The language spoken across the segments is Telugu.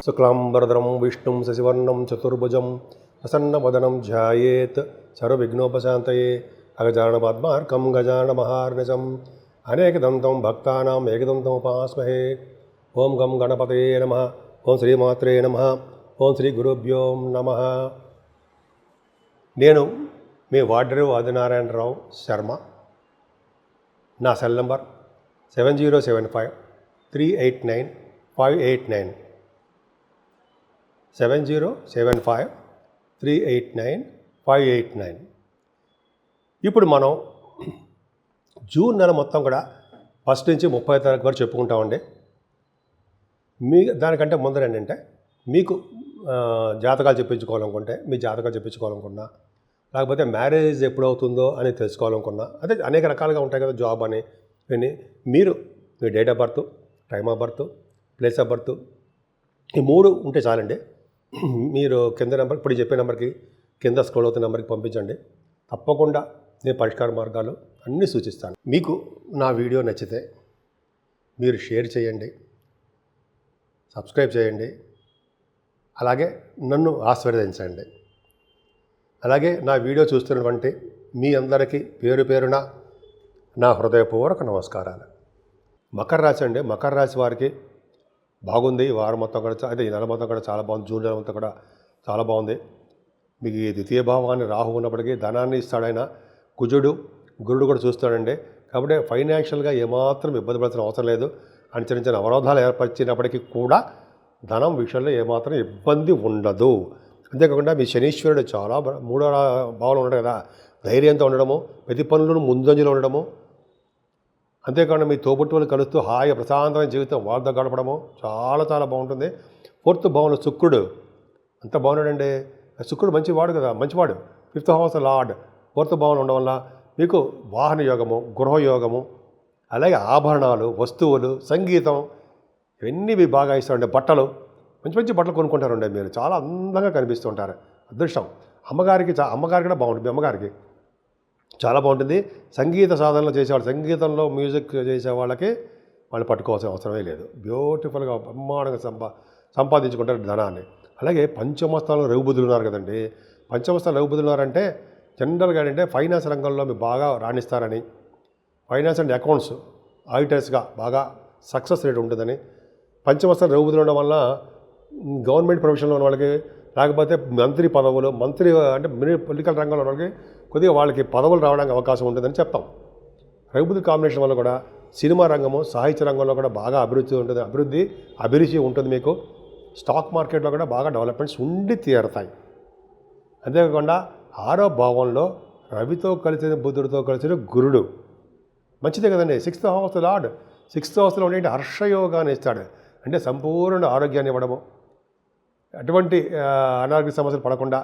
శుక్లాంబరధరం విష్ణుం శశివర్ణం చతుర్భుజం ప్రసన్నవదనం ధ్యాయేత్ సర్వవిఘ్నోపశాంతయే అగజానపద్మార్కం గజానమహార్నిశం అనేకదంతం భక్తానాం ఏకదంతం ఉపాస్మహే. ఓం గం గణపతయే నమః. ఓం శ్రీమాత్రే నమః. ఓం శ్రీ గురుభ్యో నమః. నేను మీ వాడ్రేవు ఆదినారాయణరావు శర్మ. నా సెల్ నంబర్ 7075389589 7075389589. ఇప్పుడు మనం జూన్ నెల మొత్తం కూడా ఫస్ట్ నుంచి 30వ తారీఖు వరకు చెప్పుకుంటామండి. దానికంటే ముందర ఏంటంటే మీకు జాతకాలు చెప్పించుకోవాలనుకుంటే మీ జాతకాలు చెప్పించుకోవాలనుకున్నా, లేకపోతే మ్యారేజ్ ఎప్పుడు అవుతుందో అని తెలుసుకోవాలనుకున్నా, అదే అనేక రకాలుగా ఉంటాయి కదా, జాబ్ అని ఇవన్నీ. మీరు మీ date of birth, time of birth, place of birth, ఈ 3 ఉంటే చాలండి. మీరు కింద నెంబర్, ఇప్పుడు చెప్పే నెంబర్కి కింద స్క్రోల్ అవుతున్న నెంబర్కి పంపించండి. తప్పకుండా నేను పరిష్కార మార్గాలు అన్నీ సూచిస్తాను. మీకు నా వీడియో నచ్చితే మీరు షేర్ చేయండి, సబ్స్క్రైబ్ చేయండి, అలాగే నన్ను ఆశీర్వదించండి. అలాగే నా వీడియో చూస్తున్నటువంటి మీ అందరికీ పేరు పేరున నా హృదయపూర్వక నమస్కారాలు. మకర రాశి అండి. మకర రాశి వారికి బాగుంది. ఈ వారం మొత్తం కూడా, అదే ఈ నెల మొత్తం కూడా చాలా బాగుంది. జూన్ నెల మొత్తం కూడా చాలా బాగుంది. మీకు ఈ ద్వితీయ భావాన్ని రాహు ఉన్నప్పటికీ ధనాన్ని ఇస్తాడైన కుజుడు, గురుడు కూడా చూస్తాడండి. కాబట్టి ఫైనాన్షియల్గా ఏమాత్రం ఇబ్బంది పడాల్సిన అవసరం లేదు. అని చిన్న చిన్న అవరోధాలు ఏర్పరిచినప్పటికీ కూడా ధనం విషయంలో ఏమాత్రం ఇబ్బంది ఉండదు. అంతేకాకుండా మీ శనీశ్వరుడు చాలా 3వ భావంలో ఉన్నాడు కదా, ధైర్యంతో ఉండడము, ప్రతి పనులను ముందంజలో ఉండడము, అంతేకాకుండా మీ తోబుట్టువులు కలుస్తూ హాయిగా ప్రశాంతమైన జీవితం వాళ్ళతో గడపడము చాలా చాలా బాగుంటుంది. 4th భావంలో శుక్రుడు అంత బాగున్నాడండి. శుక్రుడు మంచివాడు కదా, మంచివాడు. 5th హౌస్ లార్డ్ 4th భావంలో ఉండడం వల్ల మీకు వాహన యోగము, గృహయోగము, అలాగే ఆభరణాలు, వస్తువులు, సంగీతం ఇవన్నీ మీకు బాగా ఇస్తారండి. బట్టలు, మంచి మంచి బట్టలు కొనుక్కుంటారండి. మీరు చాలా అందంగా కనిపిస్తూ ఉంటారు. అదృష్టం. అమ్మగారికి కూడా బాగుంటుంది. అమ్మగారికి చాలా బాగుంటుంది. సంగీత సాధనలు చేసేవాళ్ళు, సంగీతంలో మ్యూజిక్ చేసే వాళ్ళకి వాళ్ళు పట్టుకోవాల్సిన అవసరమే లేదు. బ్యూటిఫుల్గా బ్రహ్మాండంగా సంపాదించుకుంటారు ధనాన్ని. అలాగే పంచమస్థానంలో రఘుబుద్ధులు ఉన్నారు కదండి. పంచమస్థానం రఘుబుద్ధులు ఉన్నారంటే జనరల్గా ఏంటంటే ఫైనాన్స్ రంగంలో మీరు బాగా రాణిస్తారని, ఫైనాన్స్ అండ్ అకౌంట్స్ ఆడిటర్స్గా బాగా సక్సెస్ రేట్ ఉంటుందని. పంచమస్థానం రఘుబుద్ధులు ఉండడం వల్ల గవర్నమెంట్ ప్రొఫెషన్లో ఉన్న వాళ్ళకి, లేకపోతే మంత్రి పదవులు, అంటే పొలిటికల్ రంగంలో ఉన్న వాళ్ళకి కొద్దిగా వాళ్ళకి పదవులు రావడానికి అవకాశం ఉంటుందని చెప్తాం. రఘుబుద్ధి కాంబినేషన్ వల్ల కూడా సినిమా రంగము, సాహిత్య రంగంలో కూడా బాగా అభిరుచి ఉంటుంది మీకు. స్టాక్ మార్కెట్లో కూడా బాగా డెవలప్మెంట్స్ ఉండి తీరుతాయి. అంతేకాకుండా 6వ భావంలో రవితో కలిసిన, బుధుడితో కలిసిన గురుడు మంచిదే కదండి. 6th హౌస్ లార్డ్ 6th హౌస్లో ఉండే హర్షయోగాన్ని ఇస్తాడు. అంటే సంపూర్ణ ఆరోగ్యాన్ని ఇవ్వడము, ఎటువంటి అనారోగ్య సమస్యలు పడకుండా,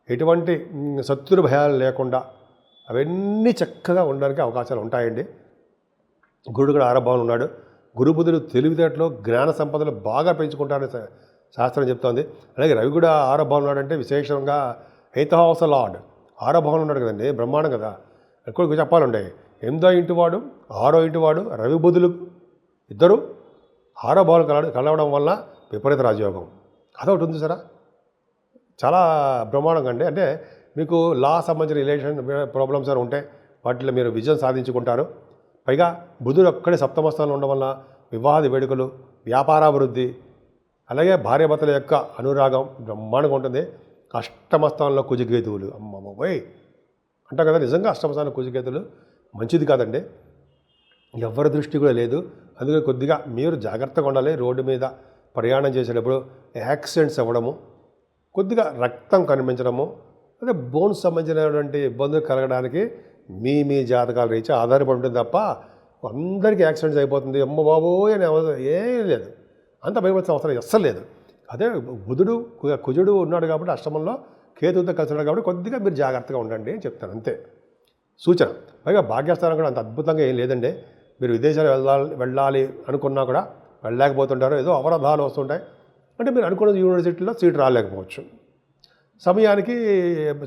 ఎటువంటి శత్రు భయాలు లేకుండా అవన్నీ చక్కగా ఉండడానికి అవకాశాలు ఉంటాయండి. గురుడు కూడా 6వ భావంలో ఉన్నాడు. గురుబుధుడు తెలివితేటలో, జ్ఞాన సంపదలు బాగా పెంచుకుంటారని శాస్త్రం చెప్తోంది. అలాగే రవి కూడా 6వ భావంలో ఉన్నాడంటే విశేషంగా 8th హౌస్ లార్డ్ 6వ భావంలో ఉన్నాడు కదండి. బ్రహ్మాండం కదా. ఎక్కువ చెప్పాలండి. 8వ ఇంటి వాడు, 6వ ఇంటి వాడు, రవి బుధులు ఇద్దరు 6వ భావం కలవడం వల్ల విపరీత రాజయోగం అదొకటి ఉంది సరే. చాలా బ్రహ్మాండంగా అండి. అంటే మీకు లా సంబంధించిన రిలేషన్ ప్రాబ్లమ్స్ అని ఉంటే వాటిలో మీరు విజయం సాధించుకుంటారు. పైగా బుధుడు ఒక్కడే 7వ స్థానంలో ఉండడం వల్ల వివాహాది వేడుకలు, వ్యాపారాభివృద్ధి, అలాగే భార్యాభర్తల యొక్క అనురాగం బ్రహ్మాండంగా ఉంటుంది. 8వ స్థానంలో కుజకేతువులు, అమ్మమ్మోయ్ అంటాం కదా, నిజంగా 8వ స్థానంలో కుజకేతువులు మంచిది కాదండి. ఎవరి దృష్టి కూడా లేదు. అందుకని కొద్దిగా మీరు జాగ్రత్తగా ఉండాలి. రోడ్డు మీద ప్రయాణం చేసేటప్పుడు యాక్సిడెంట్స్ అవ్వడము, కొద్దిగా రక్తం కనిపించడము, అదే బోన్స్ సంబంధించినటువంటి ఇబ్బందులు కలగడానికి మీ జాతకాల రీత్యా ఆధారపడి ఉంటుంది తప్ప అందరికీ యాక్సిడెంట్స్ అయిపోతుంది అమ్మ బాబోయ్ అని ఏం లేదు. అంత భయపడాల్సిన అవసరం అస్సలు లేదు. అదే కుజుడు ఉన్నాడు కాబట్టి అష్టమంలో కేతువుతో కలిసి ఉన్నాడు కాబట్టి కొద్దిగా మీరు జాగ్రత్తగా ఉండండి అని చెప్తాను, అంతే సూచన. పైగా భాగ్యస్థానం కూడా అంత అద్భుతంగా ఏం లేదండి. మీరు విదేశాలు వెళ్ళాలి అనుకున్నా కూడా వెళ్ళలేకపోతుంటారు. ఏదో అవరోధాలు వస్తుంటాయి. అంటే మీరు అనుకున్న యూనివర్సిటీలో సీట్ రాలేకపోవచ్చు, సమయానికి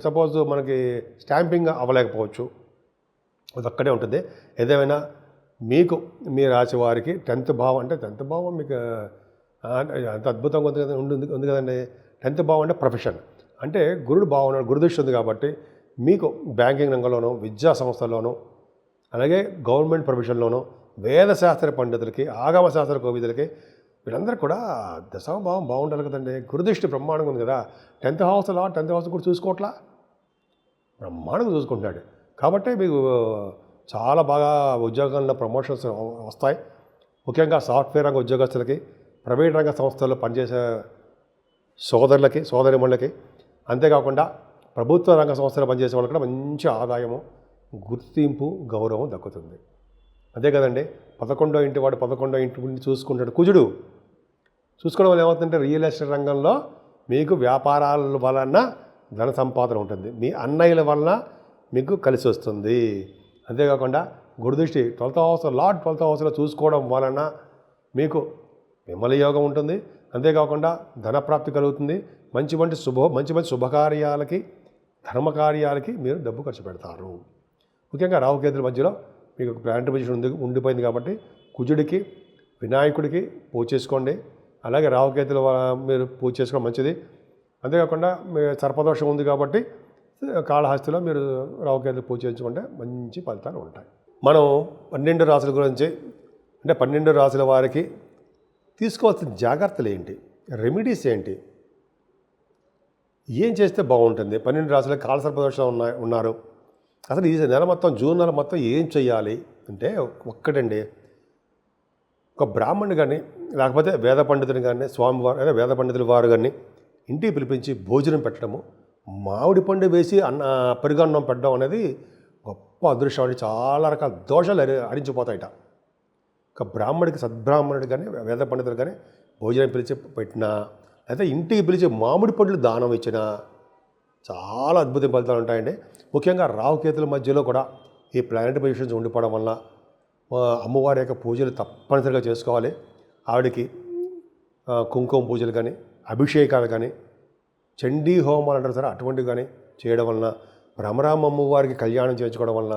సపోజ్ మనకి స్టాంపింగ్ అవ్వలేకపోవచ్చు, అది ఒక్కడే ఉంటుంది. ఏదేమైనా మీకు మీ రాశి వారికి 10th భావం అంటే 10th భావం మీకు అంత అద్భుతంగా ఉంది కదా ఉంది కదండి. 10th బాగుంటే ప్రొఫెషన్ అంటే గురుడు బాగున్నాడు, గురుదృష్టి ఉంది కాబట్టి మీకు బ్యాంకింగ్ రంగంలోనూ, విద్యా సంస్థల్లోనూ, అలాగే గవర్నమెంట్ ప్రొఫెషన్లోనూ, వేదశాస్త్ర పండితులకి, ఆగమ శాస్త్ర కోవిదులకి వీళ్ళందరూ కూడా దశమభావం బాగుండాలి కదండి. గురుదృష్టి బ్రహ్మాండంగా ఉంది కదా. 10th హౌస్ కూడా చూసుకోవట్లా, బ్రహ్మాండంగా చూసుకుంటున్నాడు. కాబట్టి మీకు చాలా బాగా ఉద్యోగాల్లో ప్రమోషన్స్ వస్తాయి. ముఖ్యంగా సాఫ్ట్వేర్ రంగ ఉద్యోగస్తులకి, ప్రైవేట్ రంగ సంస్థల్లో పనిచేసే సోదరులకి, సోదరిమణులకి, అంతేకాకుండా ప్రభుత్వ రంగ సంస్థలో పనిచేసే వాళ్ళకి కూడా మంచి ఆదాయము, గుర్తింపు, గౌరవం దక్కుతుంది. అదే కదండి. 11వ ఇంటి వాడు 11వ ఇంటి గురించి చూసుకుంటాడు కుజుడు. చూసుకోవడం వల్ల ఏమవుతుందంటే రియల్ ఎస్టేట్ రంగంలో మీకు వ్యాపారాల వలన ధన సంపాదన ఉంటుంది, మీ అన్నయ్యల వలన మీకు కలిసి వస్తుంది. అంతేకాకుండా గురుదృష్టి 12th హౌస్లో చూసుకోవడం వలన మీకు విమల యోగం ఉంటుంది. అంతేకాకుండా ధనప్రాప్తి కలుగుతుంది. మంచి మంచి శుభకార్యాలకి, ధర్మకార్యాలకి మీరు డబ్బు ఖర్చు పెడతారు. ముఖ్యంగా రాహుకేతుల మధ్యలో మీకు ప్లానెటరీ పొజిషన్ ఉండిపోయింది కాబట్టి కుజుడికి, వినాయకుడికి పూజ చేసుకోండి. అలాగే రాహుకేతుల మీరు పూజ చేసుకోవడం మంచిది. అంతేకాకుండా మీ సర్పదోషం ఉంది కాబట్టి కాళహస్తిలో మీరు రాహుకేతులు పూజ చేయించుకుంటే మంచి ఫలితాలు ఉంటాయి. మనం 12 రాశుల గురించి, అంటే 12 రాశుల వారికి తీసుకోవాల్సిన జాగ్రత్తలు ఏంటి, రెమెడీస్ ఏంటి, ఏం చేస్తే బాగుంటుంది, 12 రాశులకు కాల సర్పదోషాలు ఉన్నారు, అసలు ఈ నెల మొత్తం, జూన్ నెల మొత్తం ఏం చేయాలి అంటే ఒక్కటండి. ఒక బ్రాహ్మణుడు కానీ, లేకపోతే వేద పండితుని కానీ, స్వామివారు అదే వేద పండితుల వారు కానీ ఇంటికి పిలిపించి భోజనం పెట్టడము, మామిడి పండు వేసి పెరుగన్నం పెట్టడం అనేది గొప్ప అదృష్టం అండి. చాలా రకాల దోషాలు హరించిపోతాయట. ఒక బ్రాహ్మడికి, సద్బ్రాహ్మణుడు కానీ, వేద పండితులు కానీ భోజనం పిలిచి పెట్టినా, అయితే ఇంటికి పిలిచి మామిడి పండ్లు దానం ఇచ్చినా చాలా అద్భుత ఫలితాలు ఉంటాయండి. ముఖ్యంగా రాహుకేతుల మధ్యలో కూడా ఈ ప్లానెటరీ పొజిషన్స్ ఉండిపోవడం వల్ల అమ్మవారి యొక్క పూజలు తప్పనిసరిగా చేసుకోవాలి. ఆవిడకి కుంకుమ పూజలు కానీ, అభిషేకాలు కానీ, చండీ హోమాలు అంటారు సరే, అటువంటివి కానీ చేయడం వలన, భ్రమరామ అమ్మవారికి కళ్యాణం చేయించుకోవడం వలన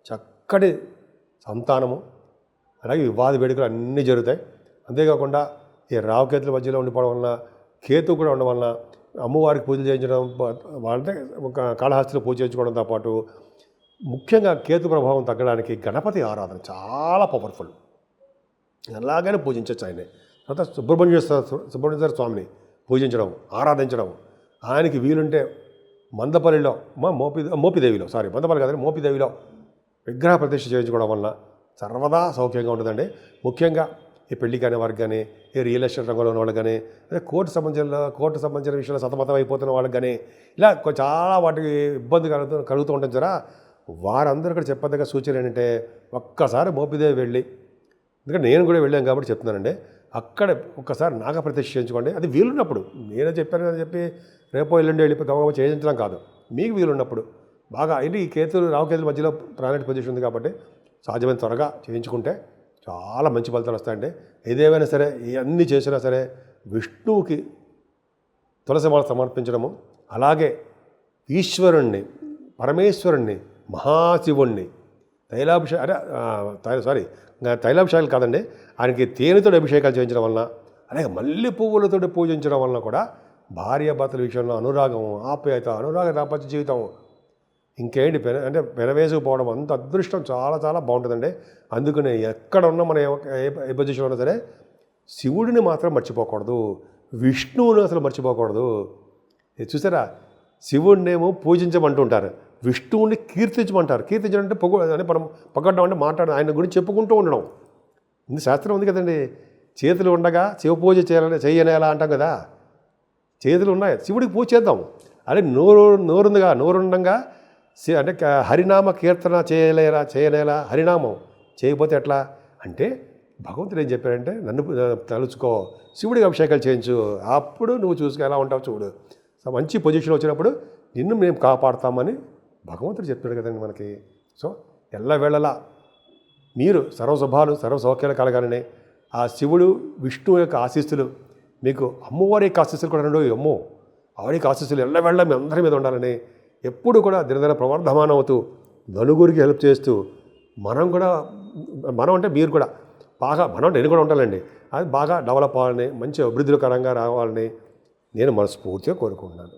చక్కటి సంతానము, అలాగే వివాద వేడుకలు అన్నీ జరుగుతాయి. అంతేకాకుండా ఈ రాహుకేతుల మధ్యలో ఉండిపోవడం వలన, కేతు కూడా ఉండడం వలన అమ్మవారికి పూజలు చేయించడం, వాళ్ళంటే ఒక కాళహస్తిలో పూజ చేయించుకోవడంతో పాటు ముఖ్యంగా కేతు ప్రభావం తగ్గడానికి గణపతి ఆరాధన చాలా పవర్ఫుల్. ఎలాగైనా పూజించవచ్చు ఆయనే. తర్వాత సుబ్రహ్మణ్యేశ్వర స్వామిని పూజించడం, ఆరాధించడం, ఆయనకి వీలుంటే మందపల్లిలో మోపిదేవిలో మందపల్లి కాదండి, మోపిదేవిలో విగ్రహ ప్రతిష్ఠ చేయించుకోవడం వలన సర్వదా సౌఖ్యంగా ఉంటుందండి. ముఖ్యంగా ఈ పెళ్లి కాని వారికి కానీ, ఈ రియల్ ఎస్టేట్ రంగంలో ఉన్న వాళ్ళకి కానీ, అదే కోర్టు సంబంధించిన విషయంలో సతమతం అయిపోతున్న వాళ్ళకి కానీ, ఇలా చాలా వాటికి ఇబ్బంది కలుగుతూ ఉంటుంది జరా. వారందరూ ఇక్కడ చెప్పదగ్గ సూచన ఏంటంటే ఒక్కసారి మోపిదేవి వెళ్ళి, ఎందుకంటే నేను కూడా వెళ్ళాను కాబట్టి చెప్తున్నానండి, అక్కడ ఒక్కసారి నాగప్రతిష్ఠ చేయించుకోండి. అది వీలున్నప్పుడు, నేనే చెప్పాను అని చెప్పి రేపో ఎల్లుండి వెళ్ళిపోయి గమగమ చేయించడం కాదు, మీకు వీలున్నప్పుడు బాగా ఇది ఈ రాహుకేతుల మధ్యలో ప్లానెట్ పొజిషన్ ఉంది కాబట్టి సాధ్యమైన త్వరగా చేయించుకుంటే చాలా మంచి ఫలితాలు వస్తాయండి. ఏదేమైనా సరే, ఇవన్నీ చేసినా సరే విష్ణువుకి తులసి మాల సమర్పించడము, అలాగే ఈశ్వరుణ్ణి, పరమేశ్వరుణ్ణి, మహాశివుణ్ణి తైలాభిషేకాలు కాదండి, ఆయనకి తేనెతో అభిషేకాలు చేయించడం వలన, అలాగే మల్లె పువ్వులతో పూజించడం వలన కూడా భార్యాభర్తల విషయంలో అనురాగం, ఆప్యాయత, అనురాగ దాంపత్య జీవితం ఇంకేంటి అంటే పెనవేసుకుపోవడం, అంత అదృష్టం చాలా చాలా బాగుంటుందండి. అందుకనే ఎక్కడ ఉన్నా మనం ఏ పొజిషన్లో ఉన్నా సరే శివుడిని మాత్రం మర్చిపోకూడదు, విష్ణువుని అసలు మర్చిపోకూడదు. చూసారా, శివుడినేమో పూజించమంటుంటారు, విష్ణువుని కీర్తించమంటారు. కీర్తించడం అంటే మనం పొగడ్డం అంటే మాట్లాడడం, ఆయన గురించి చెప్పుకుంటూ ఉండడం. ఇది శాస్త్రం ఉంది కదండి, చేతులు ఉండగా శివ పూజ చేయనేలా అంటాం కదా. చేతులు ఉన్నాయి, శివుడికి పూజ చేద్దాం. అదే నోరుండగా అంటే హరినామ కీర్తన చేయనేలా, హరినామం చేయకపోతే ఎట్లా అంటే భగవంతుడు ఏం చెప్పారంటే, నన్ను తలుచుకో, శివుడికి అభిషేకాలు చేయించు, అప్పుడు నువ్వు చూసుకు ఎలా ఉంటావు చూడు, మంచి పొజిషన్ వచ్చినప్పుడు నిన్ను మేము కాపాడుతామని భగవంతుడు చెప్పాడు కదండి మనకి. సో ఎల్లవేళలా మీరు సర్వశుభాలు సర్వసౌఖ్యాలు కలగాలని ఆ శివుడు విష్ణువు యొక్క ఆశీస్సులు, మీకు అమ్మవారి యొక్క ఆశీస్సులు కూడా రెండు, అమ్మో ఆవిడ ఆశీస్సులు ఎల్లవేళ మీ అందరి మీద ఉండాలని, ఎప్పుడు కూడా దినదిన ప్రవర్ధమానం అవుతూ, నలుగురికి హెల్ప్ చేస్తూ, మనం అంటే మీరు కూడా బాగా మనం నేను కూడా ఉంటానండి, అది బాగా డెవలప్ అవ్వాలని, మంచి అభివృద్ధికరంగా రావాలని నేను మనస్ఫూర్తిగా కోరుకుంటున్నాను.